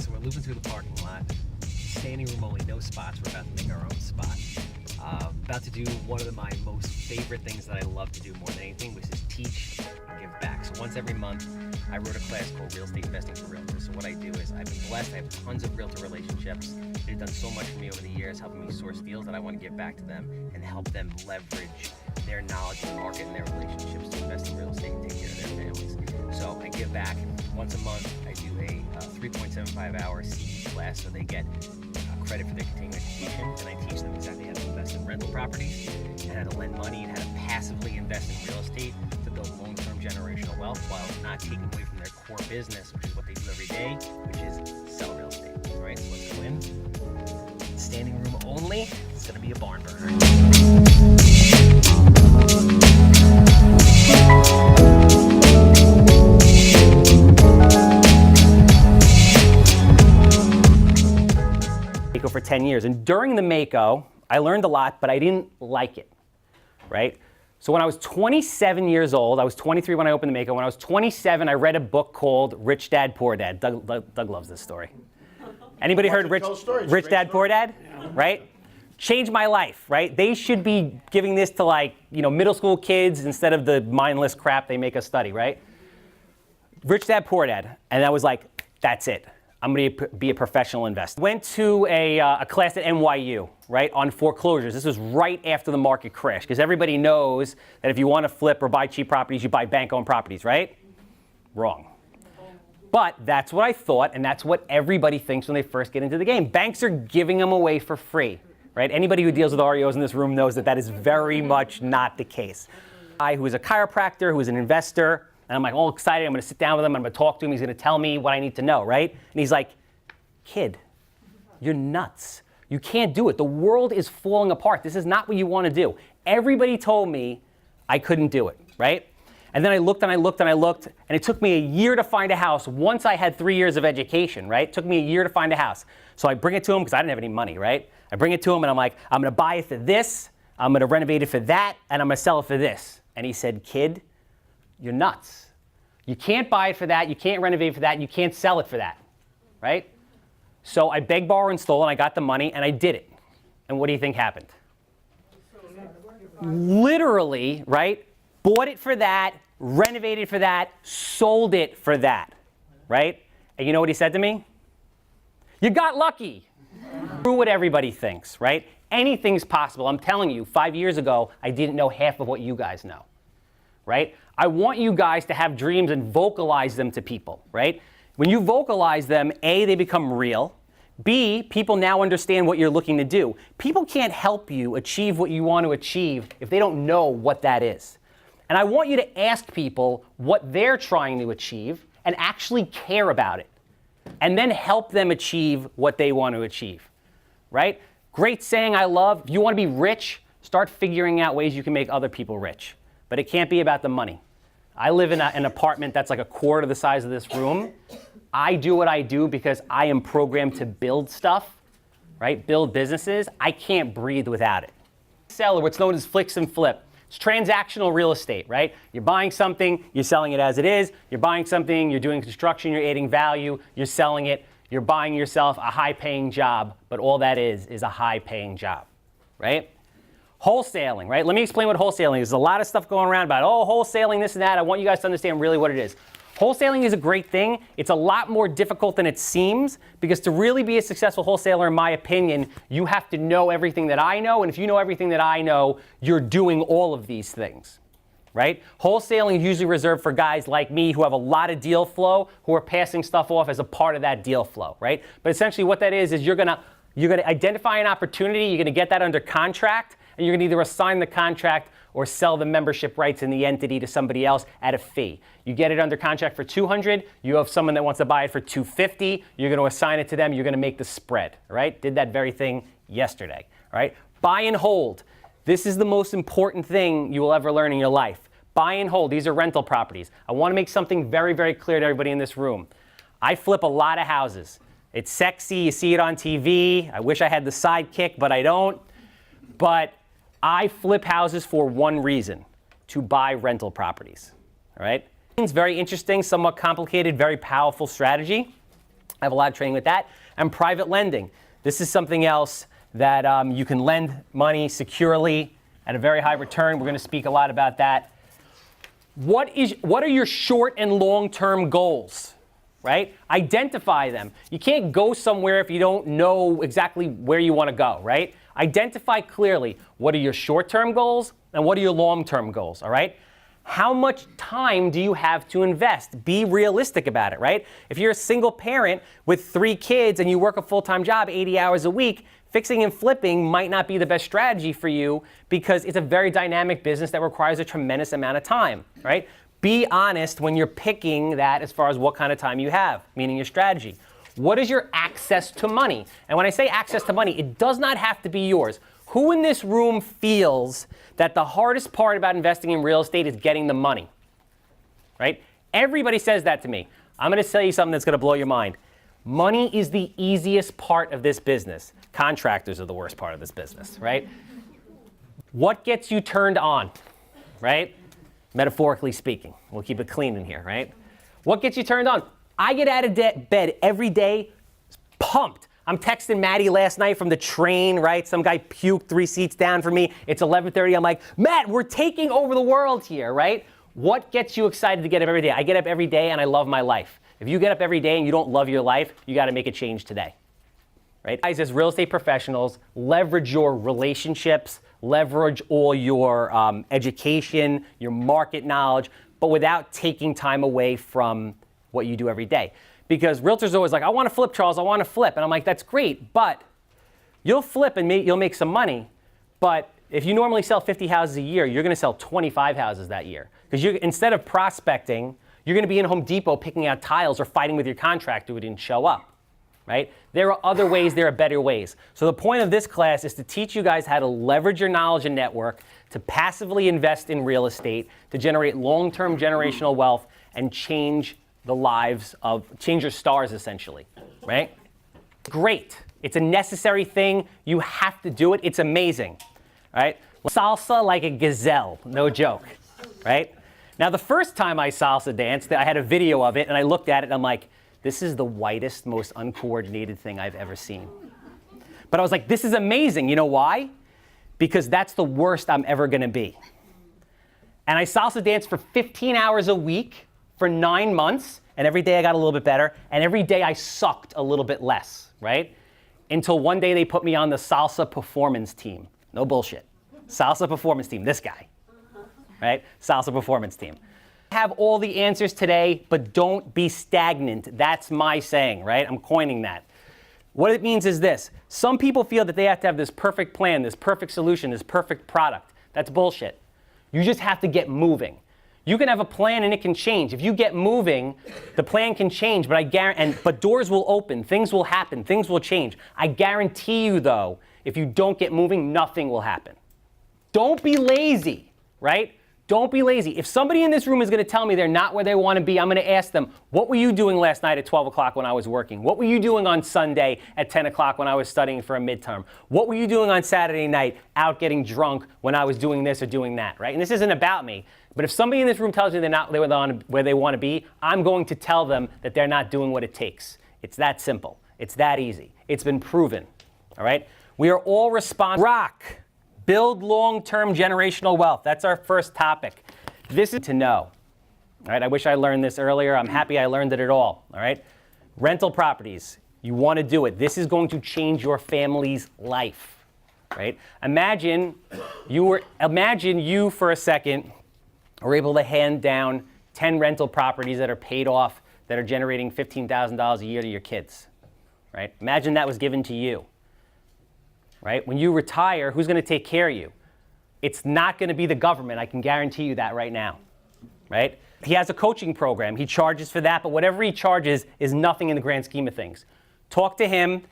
So we're looping through the parking lot, standing room only, no spots. We're about to make our own spot. About to do one of my most favorite things that I love to do more than anything, which is teach and give back. So once every month, I wrote a class called Real Estate Investing for Realtors. So what I do is I've been blessed. I have tons of realtor relationships. They've done so much for me over the years, helping me source deals that I want to give back to them and help them leverage their knowledge of the market and their relationships to invest in real estate and take care of their families. So I give back once a month. I do a 3.75-hour CE class, so they get credit for their continuing education, and I teach them exactly how to invest in rental properties and how to lend money and how to passively invest in real estate to build long-term generational wealth while not taking away from their core business, which is what they do every day, which is sell real estate. All right, so let's go in. Standing room only. It's going to be a barn burner. For 10 years, and during the Mako, I learned a lot, but I didn't like it, right? So when I was 27 years old, I was 23 when I opened the Mako. When I was 27, I read a book called Rich Dad, Poor Dad. Doug loves this story. Anybody heard Rich Dad, Poor Dad? Yeah. Right? Changed my life, right? They should be giving this to middle school kids instead of the mindless crap they make us study, right? Rich Dad, Poor Dad. And I was like, that's it. I'm going to be a professional investor. Went to a class at NYU, right, on foreclosures. This was right after the market crash, because everybody knows that if you want to flip or buy cheap properties, you buy bank-owned properties, right? Wrong. But that's what I thought, and that's what everybody thinks when they first get into the game. Banks are giving them away for free, right? Anybody who deals with REOs in this room knows that that is very much not the case. I, who is a chiropractor, who is an investor, and I'm like all excited, I'm gonna sit down with him, I'm gonna talk to him, he's gonna tell me what I need to know, right? And he's like, kid, you're nuts. You can't do it. The world is falling apart. This is not what you wanna do. Everybody told me I couldn't do it, right? And then I looked and I looked and I looked, and it took me a year to find a house once I had 3 years of education, right? It took me a year to find a house. So I bring it to him, because I didn't have any money, right? I bring it to him and I'm like, I'm gonna buy it for this, I'm gonna renovate it for that, and I'm gonna sell it for this. And he said, kid, you're nuts. You can't buy it for that, you can't renovate for that, and you can't sell it for that, right? So I begged, borrowed, and stole, and I got the money, and I did it. And what do you think happened? Literally, right? Bought it for that, renovated for that, sold it for that, right? And you know what he said to me? You got lucky. True what everybody thinks, right? Anything's possible. I'm telling you, 5 years ago, I didn't know half of what you guys know, right? I want you guys to have dreams and vocalize them to people, right? When you vocalize them, A, they become real. B, people now understand what you're looking to do. People can't help you achieve what you want to achieve if they don't know what that is. And I want you to ask people what they're trying to achieve and actually care about it. And then help them achieve what they want to achieve, right? Great saying I love. If you want to be rich, start figuring out ways you can make other people rich. But it can't be about the money. I live in an apartment that's like a quarter the size of this room. I do what I do because I am programmed to build stuff, right? Build businesses. I can't breathe without it. Seller, what's known as fix and flip. It's transactional real estate, right? You're buying something, you're selling it as it is. You're buying something, you're doing construction, you're adding value, you're selling it. You're buying yourself a high-paying job, but all that is a high-paying job, right? Wholesaling, right? Let me explain what wholesaling is. There's a lot of stuff going around about, wholesaling, this and that. I want you guys to understand really what it is. Wholesaling is a great thing. It's a lot more difficult than it seems, because to really be a successful wholesaler, in my opinion, you have to know everything that I know. And if you know everything that I know, you're doing all of these things, right? Wholesaling is usually reserved for guys like me who have a lot of deal flow, who are passing stuff off as a part of that deal flow, right? But essentially what that is you're gonna identify an opportunity, you're gonna get that under contract, and you're gonna either assign the contract or sell the membership rights in the entity to somebody else at a fee. You get it under contract for $200, you have someone that wants to buy it for $250, you're gonna assign it to them, you're gonna make the spread, all right? Did that very thing yesterday, all right? Buy and hold. This is the most important thing you will ever learn in your life. Buy and hold, these are rental properties. I wanna make something very, very clear to everybody in this room. I flip a lot of houses. It's sexy, you see it on TV. I wish I had the sidekick, but I don't. But I flip houses for one reason, to buy rental properties, all right? It's very interesting, somewhat complicated, very powerful strategy. I have a lot of training with that. And private lending. This is something else that you can lend money securely at a very high return. We're going to speak a lot about that. What are your short and long-term goals, right? Identify them. You can't go somewhere if you don't know exactly where you want to go, right? Identify clearly what are your short-term goals and what are your long-term goals, all right? How much time do you have to invest? Be realistic about it, right? If you're a single parent with 3 kids and you work a full-time job 80 hours a week, fixing and flipping might not be the best strategy for you because it's a very dynamic business that requires a tremendous amount of time, right? Be honest when you're picking that as far as what kind of time you have, meaning your strategy. What is your access to money? And when I say access to money, it does not have to be yours. Who in this room feels that the hardest part about investing in real estate is getting the money, right? Everybody says that to me. I'm going to tell you something that's going to blow your mind. Money is the easiest part of this business. Contractors are the worst part of this business, right? What gets you turned on, right? Metaphorically speaking. We'll keep it clean in here, right? What gets you turned on? I get out of bed every day pumped. I'm texting Maddie last night from the train, right? Some guy puked 3 seats down from me. It's 11:30. I'm like, Matt, we're taking over the world here, right? What gets you excited to get up every day? I get up every day and I love my life. If you get up every day and you don't love your life, you got to make a change today, right? Guys, as real estate professionals, leverage your relationships, leverage all your education, your market knowledge, but without taking time away from what you do every day. Because realtors are always like, I want to flip, Charles, I want to flip. And I'm like, that's great, but you'll flip and you'll make some money. But if you normally sell 50 houses a year, you're going to sell 25 houses that year. Because instead of prospecting, you're going to be in Home Depot picking out tiles or fighting with your contractor who didn't show up, right? There are other ways, there are better ways. So the point of this class is to teach you guys how to leverage your knowledge and network, to passively invest in real estate, to generate long-term generational wealth, and change your stars essentially, right? Great. It's a necessary thing. You have to do it. It's amazing, right? Salsa like a gazelle, no joke, right? Now, the first time I salsa danced, I had a video of it, and I looked at it, and I'm like, this is the whitest, most uncoordinated thing I've ever seen. But I was like, this is amazing. You know why? Because that's the worst I'm ever going to be. And I salsa danced for 15 hours a week for 9 months, and every day I got a little bit better, and every day I sucked a little bit less, right? Until one day they put me on the salsa performance team. No bullshit. Salsa performance team, this guy. Right? Salsa performance team. Have all the answers today, but don't be stagnant. That's my saying, right? I'm coining that. What it means is this. Some people feel that they have to have this perfect plan, this perfect solution, this perfect product. That's bullshit. You just have to get moving. You can have a plan and it can change. If you get moving, the plan can change, but but doors will open, things will happen, things will change. I guarantee you though, if you don't get moving, nothing will happen. Don't be lazy, right? Don't be lazy. If somebody in this room is going to tell me they're not where they want to be, I'm going to ask them, what were you doing last night at 12 o'clock when I was working? What were you doing on Sunday at 10 o'clock when I was studying for a midterm? What were you doing on Saturday night out getting drunk when I was doing this or doing that, right? And this isn't about me, but if somebody in this room tells me they're not where they want to be, I'm going to tell them that they're not doing what it takes. It's that simple. It's that easy. It's been proven, all right? We are all responsible. Build long-term generational wealth. That's our first topic. This is to know. All right, I wish I learned this earlier. I'm happy I learned it at all right? Rental properties. You want to do it. This is going to change your family's life, right? Imagine you for a second are able to hand down 10 rental properties that are paid off that are generating $15,000 a year to your kids, right? Imagine that was given to you. Right? When you retire, who's going to take care of you? It's not going to be the government. I can guarantee you that right now. Right? He has a coaching program. He charges for that, but whatever he charges is nothing in the grand scheme of things. Talk to him,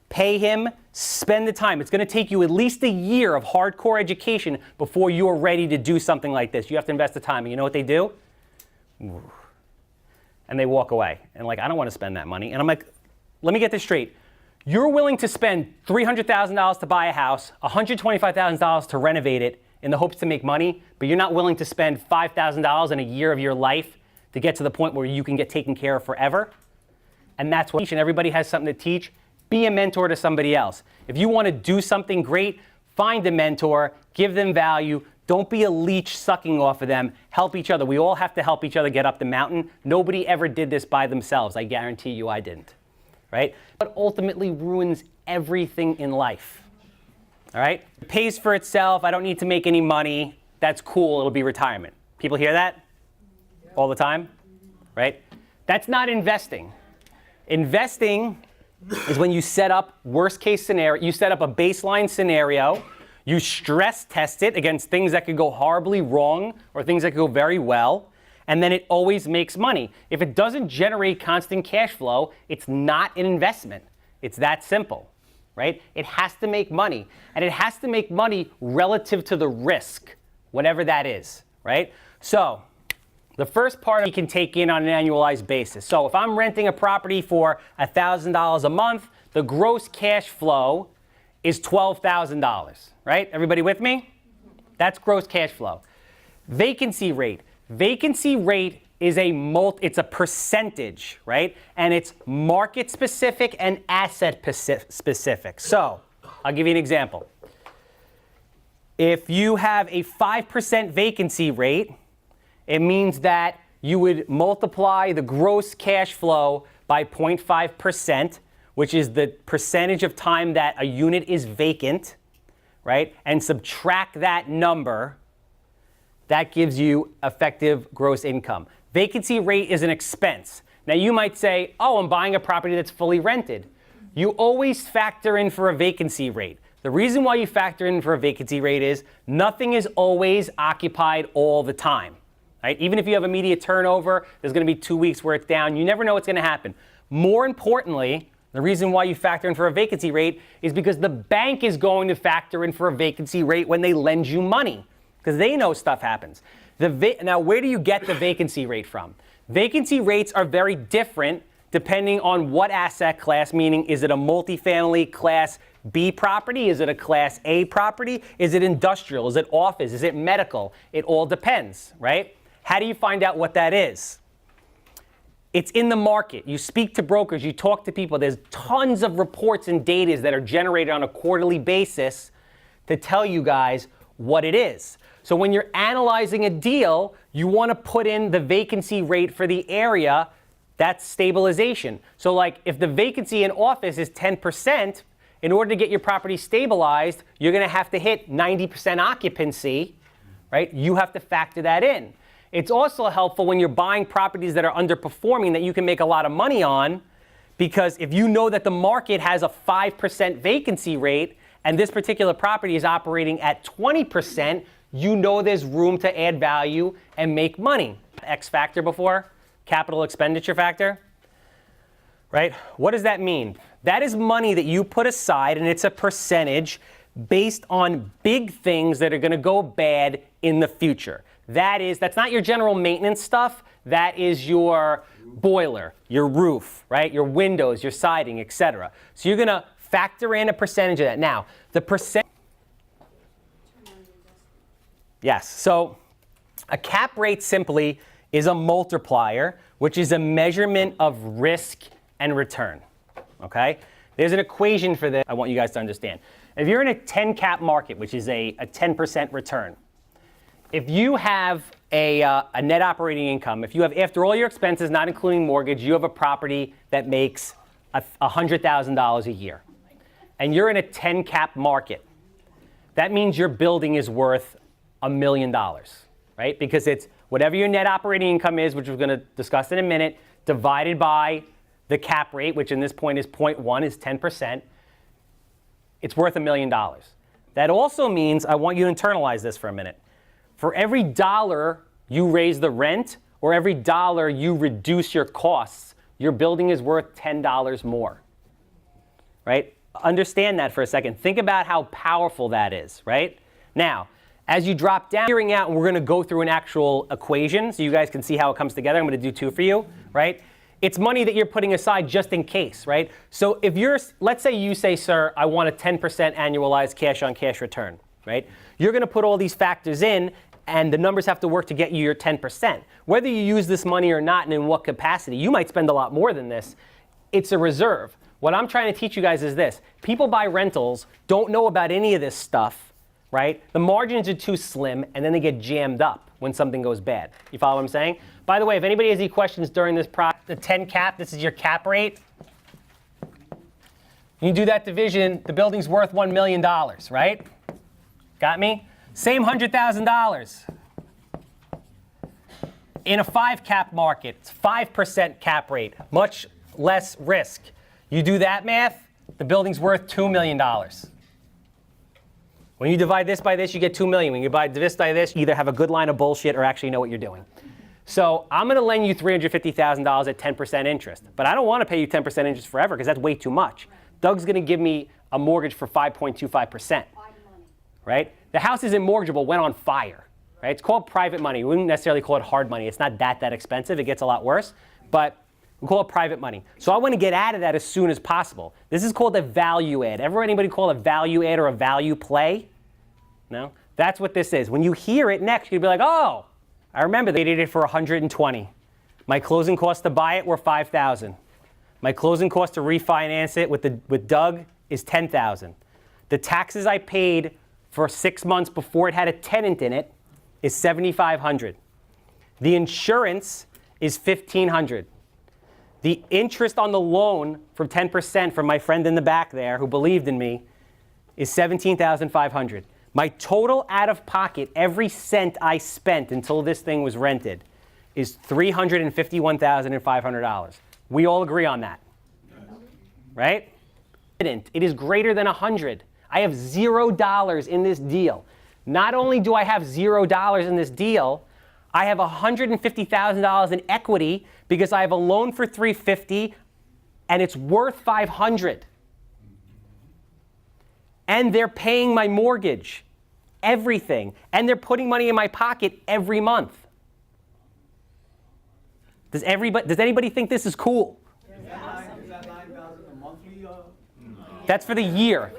pay him, spend the time. It's going to take you at least a year of hardcore education before you are ready to do something like this. You have to invest the time. And you know what they do? And they walk away. And like, I don't want to spend that money. And I'm like, let me get this straight. You're willing to spend $300,000 to buy a house, $125,000 to renovate it in the hopes to make money, but you're not willing to spend $5,000 in a year of your life to get to the point where you can get taken care of forever? And that's what everybody has something to teach. Be a mentor to somebody else. If you want to do something great, find a mentor, give them value. Don't be a leech sucking off of them. Help each other. We all have to help each other get up the mountain. Nobody ever did this by themselves. I guarantee you I didn't. Right? But ultimately ruins everything in life. All right? It pays for itself. I don't need to make any money. That's cool. It'll be retirement. People hear that all the time? Right? That's not investing. Investing is when you set up worst case scenario, you set up a baseline scenario, you stress test it against things that could go horribly wrong or things that could go very well, and then it always makes money. If it doesn't generate constant cash flow, it's not an investment. It's that simple, right? It has to make money, and it has to make money relative to the risk, whatever that is, right? So the first part you can take in on an annualized basis. So if I'm renting a property for $1,000 a month, the gross cash flow is $12,000, right? Everybody with me? That's gross cash flow. Vacancy rate. Vacancy rate is it's a percentage, right? And it's market specific and asset specific. So I'll give you an example. If you have a 5% vacancy rate, it means that you would multiply the gross cash flow by 0.5%, which is the percentage of time that a unit is vacant, right? And subtract that number. That gives you effective gross income. Vacancy rate is an expense. Now you might say, oh, I'm buying a property that's fully rented. You always factor in for a vacancy rate. The reason why you factor in for a vacancy rate is nothing is always occupied all the time. Right? Even if you have immediate turnover, there's going to be 2 weeks where it's down. You never know what's going to happen. More importantly, the reason why you factor in for a vacancy rate is because the bank is going to factor in for a vacancy rate when they lend you money, because they know stuff happens. Now, where do you get the vacancy rate from? Vacancy rates are very different depending on what asset class, meaning is it a multifamily class B property? Is it a class A property? Is it industrial? Is it office? Is it medical? It all depends, right? How do you find out what that is? It's in the market. You speak to brokers, you talk to people. There's tons of reports and data that are generated on a quarterly basis to tell you guys what it is. So when you're analyzing a deal, you want to put in the vacancy rate for the area. That's stabilization. So like if the vacancy in office is 10%, in order to get your property stabilized, you're going to have to hit 90% occupancy, right? You have to factor that in. It's also helpful when you're buying properties that are underperforming that you can make a lot of money on, because if you know that the market has a 5% vacancy rate and this particular property is operating at 20%, you know there's room to add value and make money. X factor before, capital expenditure factor, right? What does that mean? That is money that you put aside, and it's a percentage based on big things that are going to go bad in the future. That's not your general maintenance stuff. That is your boiler, your roof, right? Your windows, your siding, etc. So you're going to factor in a percentage of that. Now, the percent. Yes. So a cap rate simply is a multiplier, which is a measurement of risk and return. Okay? There's an equation for this I want you guys to understand. If you're in a 10 cap market, which is a 10% return, if you have a net operating income, if you have, after all your expenses, not including mortgage, you have a property that makes $100,000 a year, and you're in a 10 cap market, that means your building is worth $1 million, right? Because it's whatever your net operating income is, which we're going to discuss in a minute, divided by the cap rate, which in this point is 0.1, is 10%. It's worth $1 million. That also means, I want you to internalize this for a minute. For every dollar you raise the rent or every dollar you reduce your costs, your building is worth $10 more, right? Understand that for a second. Think about how powerful that is, right? Now, as you drop down, figuring out, and we're going to go through an actual equation so you guys can see how it comes together. I'm going to do two for you, right? It's money that you're putting aside just in case, right? So if let's say you say, sir, I want a 10% annualized cash on cash return, right? You're going to put all these factors in, and the numbers have to work to get you your 10%. Whether you use this money or not and in what capacity, you might spend a lot more than this. It's a reserve. What I'm trying to teach you guys is this. People buy rentals, don't know about any of this stuff, right? The margins are too slim, and then they get jammed up when something goes bad. You follow what I'm saying? By the way, if anybody has any questions during this process, the 10 cap, this is your cap rate. You do that division, the building's worth $1 million, right? Got me? Same $100,000. In a 5 cap market, it's 5% cap rate, much less risk. You do that math, the building's worth $2 million. When you divide this by this, you get $2 million. When you divide this by this, you either have a good line of bullshit or actually know what you're doing. So I'm going to lend you $350,000 at 10% interest. But I don't want to pay you 10% interest forever because that's way too much. Doug's going to give me a mortgage for 5.25%. Right? The house isn't mortgageable, went on fire. Right? It's called private money. We wouldn't necessarily call it hard money. It's not that expensive. It gets a lot worse. But we call it private money. So I want to get out of that as soon as possible. This is called a value add. Ever anybody call a value add or a value play? No? That's what this is. When you hear it next, you'll be like, oh, I remember they did it for $120. My closing costs to buy it were $5,000. My closing cost to refinance it with Doug is $10,000. The taxes I paid for 6 months before it had a tenant in it is $7,500. The insurance is $1,500. The interest on the loan for 10% from my friend in the back there who believed in me is $17,500. My total out of pocket, every cent I spent until this thing was rented, is $351,500. We all agree on that, right? It is greater than 100. I have $0 in this deal. Not only do I have $0 in this deal, I have $150,000 in equity because I have a loan for $350 and it's worth $500. And they're paying my mortgage, everything, and they're putting money in my pocket every month. Does anybody think this is cool? Is that $9,000 a monthly? That's for the year.